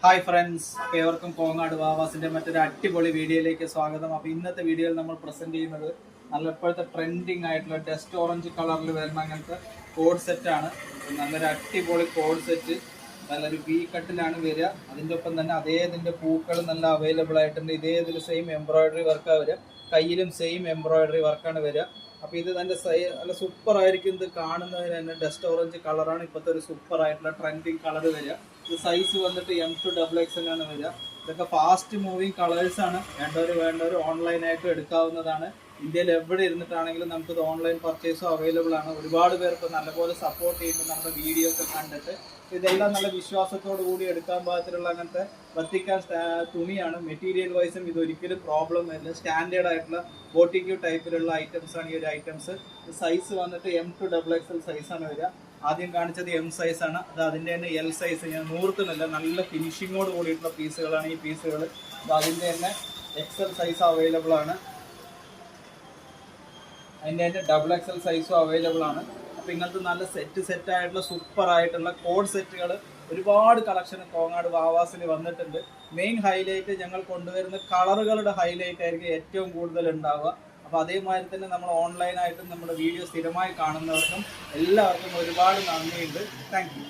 Hi friends, അപ്പോൾ ഏവർക്കും കോങ്ങാട് വാവാസിന്റെ മറ്റൊരു അടിപൊളി വീഡിയോയിലേക്ക് സ്വാഗതം. അപ്പോൾ ഇന്നത്തെ വീഡിയോയിൽ നമ്മൾ പ്രസന്റ് ചെയ്യുന്നത് നല്ല ഇപ്പോഴത്തെ ട്രെൻഡിങ് ആയിട്ടുള്ള ഡസ്റ്റ് ഓറഞ്ച് കളറിൽ വരുന്ന അങ്ങനത്തെ കോഡ് സെറ്റാണ്. നല്ലൊരു അടിപൊളി കോഡ് സെറ്റ്, നല്ലൊരു വി കട്ടിലാണ് വരിക. അതിൻ്റെ ഒപ്പം തന്നെ അതേ ഇതിൻ്റെ പൂക്കൾ നല്ല അവൈലബിൾ ആയിട്ടുണ്ട്. ഇതേ ഇതിൽ സെയിം എംബ്രോയിഡറി വർക്കാണ് വരിക, കയ്യിലും സെയിം എംബ്രോയിഡറി വർക്കാണ് വരിക. അപ്പോൾ ഇത് നല്ല നല്ല സൂപ്പർ ആയിരിക്കും. ഇത് കാണുന്നതിന് തന്നെ ഡസ്റ്റ് ഓറഞ്ച് കളറാണ് ഇപ്പോഴത്തെ ഒരു സൂപ്പർ ആയിട്ടുള്ള ട്രെൻഡിങ് കളർ വരിക. ഇത് സൈസ് വന്നിട്ട് M2XXL ആണ് വരിക. ഇതൊക്കെ ഫാസ്റ്റ് മൂവിങ് കളേഴ്സാണ്. വേണ്ടവർ ഓൺലൈനായിട്ട് എടുക്കാവുന്നതാണ്. ഇന്ത്യയിൽ എവിടെ ഇരുന്നിട്ടാണെങ്കിലും നമുക്കിത് ഓൺലൈൻ പർച്ചേസും അവൈലബിൾ ആണ്. ഒരുപാട് പേർ ഇപ്പോൾ നല്ലപോലെ സപ്പോർട്ട് ചെയ്യുമ്പോൾ നമ്മുടെ വീഡിയോ ഒക്കെ കണ്ടിട്ട് ഇതെല്ലാം നല്ല വിശ്വാസത്തോടു കൂടി എടുക്കാൻ പാകത്തിലുള്ള അങ്ങനത്തെ വത്തിക്കാൻ തുണിയാണ്. മെറ്റീരിയൽ വൈസും ഇതൊരിക്കലും പ്രോബ്ലം വരില്ല. സ്റ്റാൻഡേർഡ് ആയിട്ടുള്ള ബോട്ടിക്യൂ ടൈപ്പിലുള്ള ഐറ്റംസ് ആണ് ഈ ഒരു ഐറ്റംസ്. സൈസ് വന്നിട്ട് M2XXL സൈസാണ് വരിക. ആദ്യം കാണിച്ചത് M സൈസാണ്, അത് അതിൻ്റെ തന്നെ L സൈസ്. ഞാൻ നൂർത്തുന്നില്ല, നല്ല ഫിനിഷിങ്ങോട് കൂടിയിട്ടുള്ള പീസുകളാണ് ഈ പീസുകൾ. അതിൻ്റെ തന്നെ XL സൈസ് അവൈലബിൾ ആണ്, അതിൻ്റെ തന്നെ XXL സൈസും അവൈലബിൾ ആണ്. അപ്പോൾ ഇങ്ങനത്തെ നല്ല സെറ്റായിട്ടുള്ള സൂപ്പർ ആയിട്ടുള്ള കോഡ് സെറ്റുകൾ ഒരുപാട് കളക്ഷൻ കോങ്ങാട് വാവാസിൽ വന്നിട്ടുണ്ട്. മെയിൻ ഹൈലൈറ്റ് ഞങ്ങൾ കൊണ്ടുവരുന്ന കളറുകളുടെ ഹൈലൈറ്റ് ആയിരിക്കും ഏറ്റവും കൂടുതൽ ഉണ്ടാവുക. അപ്പോൾ അതേമാതിരി തന്നെ നമ്മൾ ഓൺലൈനായിട്ടും നമ്മുടെ വീഡിയോ സ്ഥിരമായി കാണുന്നവർക്കും എല്ലാവർക്കും ഒരുപാട് നന്ദിയുണ്ട്. Thank you.